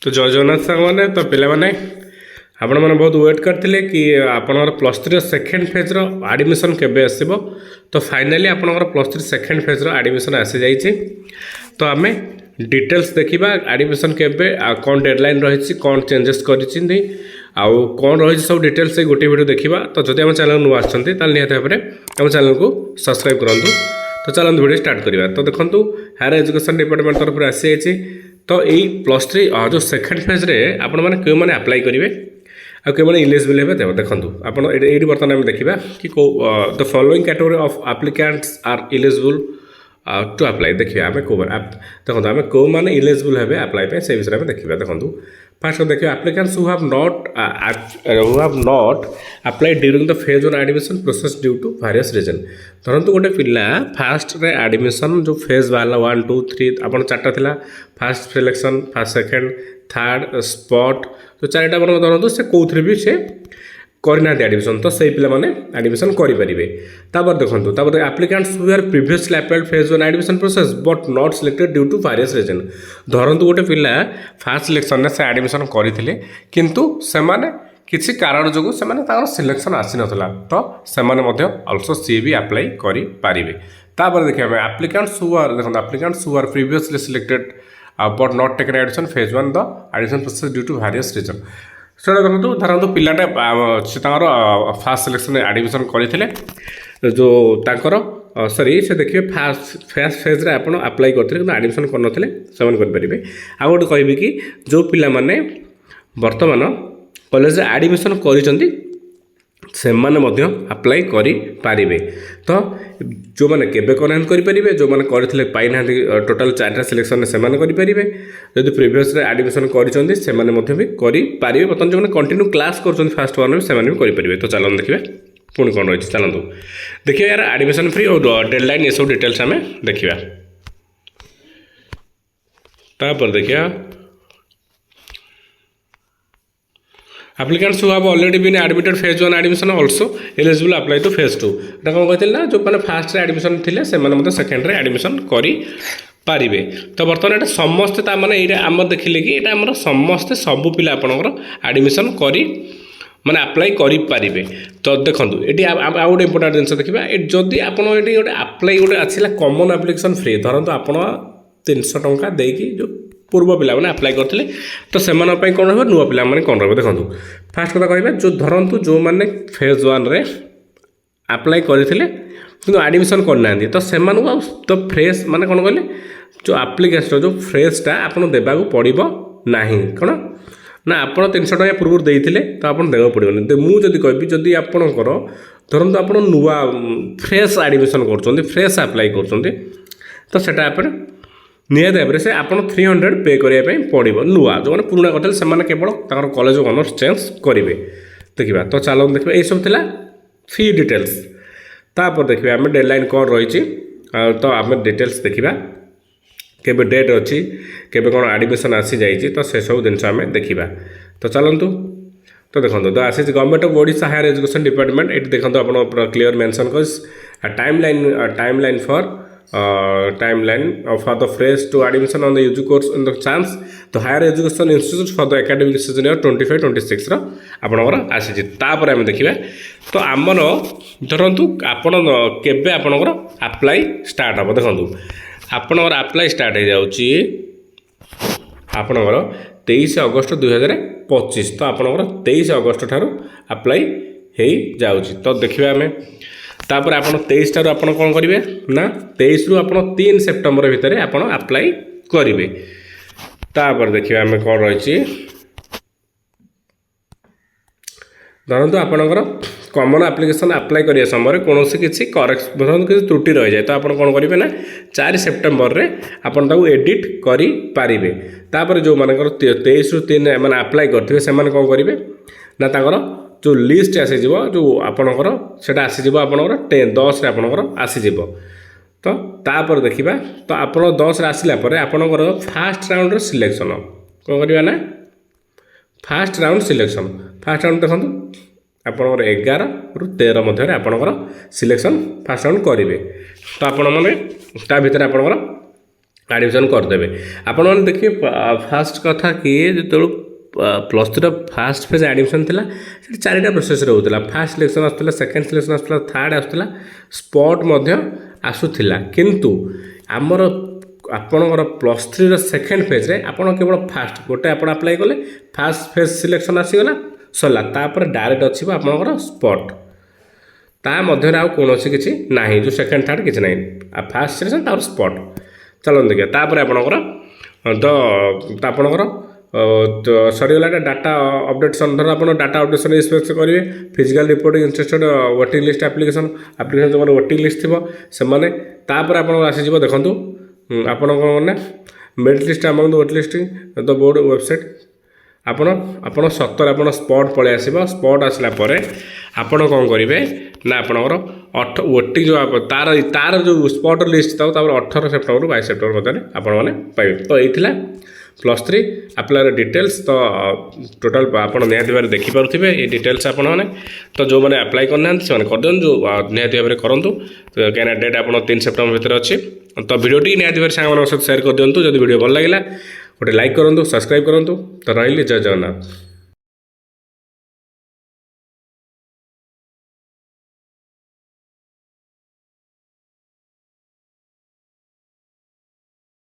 तो जय जगन्नाथ सांग मैंने तो पे आपण मैंने बहुत वेट करते कि आपणर प्लस थ्री सेकेंड फेज्र आडमिशन केबे आसब तो फाइनाली आपणर प्लस थ्री सेकेंड फेज्र आडमिशन आसी जाइए। तो आम डिटेल्स देखा आडमिशन केबे कौन डेडलाइन रही कौन चेंजेस कर कौन रही सब डिटेल्स से गोटे वीडियो देखा। तो जब आम चैनल नुआ आसती निहत भाव में आम चैनल को सब्सक्राइब करूँ। तो चलते वीडियो स्टार्ट करवा। तो देखो हायर एजुकेशन डिपार्टमेंट तरफ आसी जाइए। तो यही प्लस थ्री जो सेकेंड फेज्रे आपण मैंने क्यों मैंने अप्लाई करेंगे आने इलिजिबल हे देखो आप ये बर्तमान आम देखा कि the following category of applicants are eligible to apply. देखिए आम कौ देखो आम कौ मैंने इलिजिबल हे अप्लाई से विषय में देखा। देखो फास्ट देखिए applicants who have not apply during the phase on admission process due to various reason. धरतु गोटे पिला फास्ट रे एडमिशन जो फेज बाहर 1 2 3 आप चार्टा था fast selection fast second third spot तो चारिटा मन धरतु से कौन भी से करना एडमिशन तो सही पिला माने एडमिशन करेंगे। तापर देखो तापर applicants who are previously applied phase one admission process but not selected due to various reason. धरतु गोटे पिला फास्ट सिलेक्शन से एडमिशन करते किंतु सेमाने किसी कारण जो सिलेक्शन आसी नाला तो सेमाने अल्सो सी भी अप्लाई करेंगे। तापर देखिए एप्लिकेंट्स हु आर देखो applicants who are previously selected but not taken admission phase one the admission process due to various reason. से देखो धरतु पिलाटे से फास्ट सिलेक्शन एडमिशन करते जो तांकर सॉरी से देखिए फास्ट फेज रे आपण अप्लाई करते एडमिशन करनथिले सेवन करेंगे। आ गोटे कहबी कि जो पिला माने वर्तमान कॉलेज एडमिशन करिसेंती सेमाने मध्य अप्लाई करेंगे। तो जो मैंने केबे करना करेंगे जो मैंने करते पाई ना टोटाल 4टा सिलेक्शन से करेंगे। जदि प्रीवियस एडमिशन कर भी करेंगे बर्तमान जो कंटिन्यू क्लास कर फास्ट वन से भी करेंगे। तो चलो देखिए पुणी कौन रही चलते देखिए यार एडमिशन फ्री और डेडलाइन ये सब डिटेल्स आम देखा। तापर देखिए applicants who have already been admitted phase one admission also eligible apply to phase two. एटा कौन कहते ना जो मैंने फास्ट एडमिशन थे से सेकेंड एडमिशन करेंगे। तो बर्तमान ये समस्ते मैंने ये आम देखिले कि यहाँ आम समस्ते सबू पिला आपंकर एडमिशन कर माने अप्लाई करेंगे। तो देखो ये आउ गोटे इंपोर्टाट जिन देखा जदि आप गोटे अप्लाई गोटे आसला कॉमन एप्लिकेशन फ्री धरतु आप 300 टंका देकी जो पूर्व पिला मैंने अप्लाई करते तो से कौन रहा नुआ पिला मैंने कौन रहा। देखो फास्ट कथा कह जो धरतु जो मैंने फेज वन रे अप्लाई करते कि एडमिशन करना तो से तो फ्रेश माने कौन कहले जो आप्लिकेशन जो फ्रेशटा आप देवाक पड़ो ना कौन ना आप 300 टका पूर्व देते तो आप देवाक पड़ोनी। मुझे कहबी जदि आपणकर धरतु आप नुआ फ्रेश एडमिशन कर फ्रेश अप्लाई कर तो सेटा आप निहत भाव से आप 300 पे करने पड़ो नुआ जो मैंने पुराना करते से केवल कॉलेज ऑनर्स चेंज करेंगे। देखा तो चलो देखिए ये सब था फी डिटेल्स। तापर देखिए आम डेडलाइन कौन रही तो आम डिटेल्स देखा केबे डेट अच्छी केबे कौन एडमिशन आसी जाइए तो से सब जिन आम देखा। तो चलतु तो देखो तो आसी government of Odisha higher education department ये देखो आप क्लियर मेंशन कर timeline for the fresh to admission on the UG course in the chance to higher education institute for the academic season year 25-26 आपणकर आसी। तापर आम देखा तो आमर धरतु आपण केबे आपणकर अप्लाई स्टार्ट हम देखो आपणकर अप्लाई स्टार्ट हो जाउची आपणकर 23 अगस्त 2025 तो आपणकर 23 अगस्त ठारू अप्लाई हो जाउची। तो देखिए आम तापर आप 23 टारू आप कौन करेंगे ना 23 रु आप 3 सेप्टेम्बर भितर आप अप्लाई करेंगे। तापर देखिए आम कौन रही धरतु आपणकर कॉमन एप्लिकेशन अप्लाई करिया समय कौन किसी करेक्ट धरतु किसी त्रुटि रही जाए तो आप कौन करेंगे ना 4 सेप्टेम्बर रे आपन ताऊ एडिट करेंगे। तापर जो मानकर 23 रु 3 मैंने अप्लाई करते से कौन करेंगे ना तांकर जो लिस्ट आसीज जो आपणकर से आसीज आपणकर 10 आपणकर आसीज। तो तापर देखा तो आप 10 आसला आपणकर फास्ट राउंड सिलेक्शन कौन करवा ना fast round selection fast round देखो आपणकर 11 रु 13 मध्य आपणकर सिलेक्शन फास्ट राउंड करेंगे। तो आपण मैंने ता भीतर आपणकर ଆଡ଼ମିସନ୍ କରିଦେବେ। ଆପଣମାନେ ଦେଖିବେ ଫାଷ୍ଟ କଥା କି ଯେତେବେଳେ ପ୍ଲସ୍ ଥ୍ରୀର ଫାଷ୍ଟ ଫେଜ୍ ଆଡ଼ମିସନ୍ ଥିଲା ସେଠି 4ଟା ପ୍ରୋସେସ୍ ରହୁଥିଲା। ଫାଷ୍ଟ ସିଲେକ୍ସନ୍ ଆସୁଥିଲା, ସେକେଣ୍ଡ ସିଲେକ୍ସନ୍ ଆସୁଥିଲା, ଥାର୍ଡ଼ ଆସୁଥିଲା, ସ୍ପଟ୍ ମଧ୍ୟ ଆସୁଥିଲା। କିନ୍ତୁ ଆମର ଆପଣଙ୍କର ପ୍ଲସ୍ ଥ୍ରୀର ସେକେଣ୍ଡ ଫେଜ୍ରେ ଆପଣ କେବଳ ଫାଷ୍ଟ ଗୋଟେ ଆପଣ ଆପ୍ଲାଏ କଲେ, ଫାଷ୍ଟ ଫେଜ୍ ସିଲେକ୍ସନ୍ ଆସିଗଲା, ସରିଲା। ତାପରେ ଡାଇରେକ୍ଟ ଅଛି ଆପଣଙ୍କର ସ୍ପଟ୍। ତା ମଧ୍ୟରେ ଆଉ କୌଣସି କିଛି ନାହିଁ, ଯେଉଁ ସେକେଣ୍ଡ ଥାର୍ଡ଼ କିଛି ନାହିଁ। ଆଉ ଫାଷ୍ଟ ସିଲେକ୍ସନ୍ ତାପରେ ସ୍ପଟ୍। ଚାଲନ୍ତୁ ଦେଖିବା। ତାପରେ ଆପଣଙ୍କର ଆପଣଙ୍କର ସରିଗଲା ଡାଟା ଅପଡେଟସନ୍। ଧର ଆପଣ ଡାଟା ଅପଡେଟସନ୍ ଇନ୍ସପେକ୍ସନ୍ କରିବେ, physical reporting interested waiting list application ଯେଉଁମାନେ ୱେଟିଂ ଲିଷ୍ଟ ଥିବ ସେମାନେ। ତାପରେ ଆପଣଙ୍କର ଆସିଯିବ ଦେଖନ୍ତୁ ଆପଣଙ୍କ ମାନେ merit list amount wait listing the board website. ଆପଣ ସତରେ ଆପଣ ସ୍ପଟ୍ ପଳେଇ ଆସିବ। ସ୍ପଟ୍ ଆସିଲା ପରେ ଆପଣ କ'ଣ କରିବେ ନା ଆପଣଙ୍କର ୱେଟିଂ ଯେଉଁ ତାର ଯେଉଁ ସ୍ପଟ୍ ଲିଷ୍ଟ ଥାଉ ତାପରେ 18 ସେପ୍ଟେମ୍ବରରୁ 22 ସେପ୍ଟେମ୍ବର ମଧ୍ୟରେ ଆପଣମାନେ ପାଇବେ। ତ ଏଇ ଥିଲା ପ୍ଲସ୍ ଥ୍ରୀ ଆପ୍ଲାଏର ଡିଟେଲ୍ସ। ତ ଟୋଟାଲ୍ ଆପଣ ନିହାତି ଭାବରେ ଦେଖିପାରୁଥିବେ ଏଇ ଡିଟେଲ୍ସ ଆପଣମାନେ। ତ ଯେଉଁମାନେ ଆପ୍ଲାଏ କରିନାହାନ୍ତି ସେମାନେ କରିଦିଅନ୍ତୁ, ନିହାତି ଭାବରେ କରନ୍ତୁ, କାହିଁକିନା ଡେଟ୍ ଆପଣ 3 ସେପ୍ଟେମ୍ବର ଭିତରେ ଅଛି। ତ ଭିଡ଼ିଓଟି ନିହାତି ଭାବରେ ସାଙ୍ଗମାନଙ୍କ ସହିତ ସେୟାର କରିଦିଅନ୍ତୁ। ଯଦି ଭିଡ଼ିଓ ଭଲ ଲାଗିଲା ଗୋଟେ ଲାଇକ୍ କରନ୍ତୁ, ସବସ୍କ୍ରାଇବ୍ କରନ୍ତୁ। ତ ରହିଲି, ଜୟ ଜଗନ୍ନାଥ।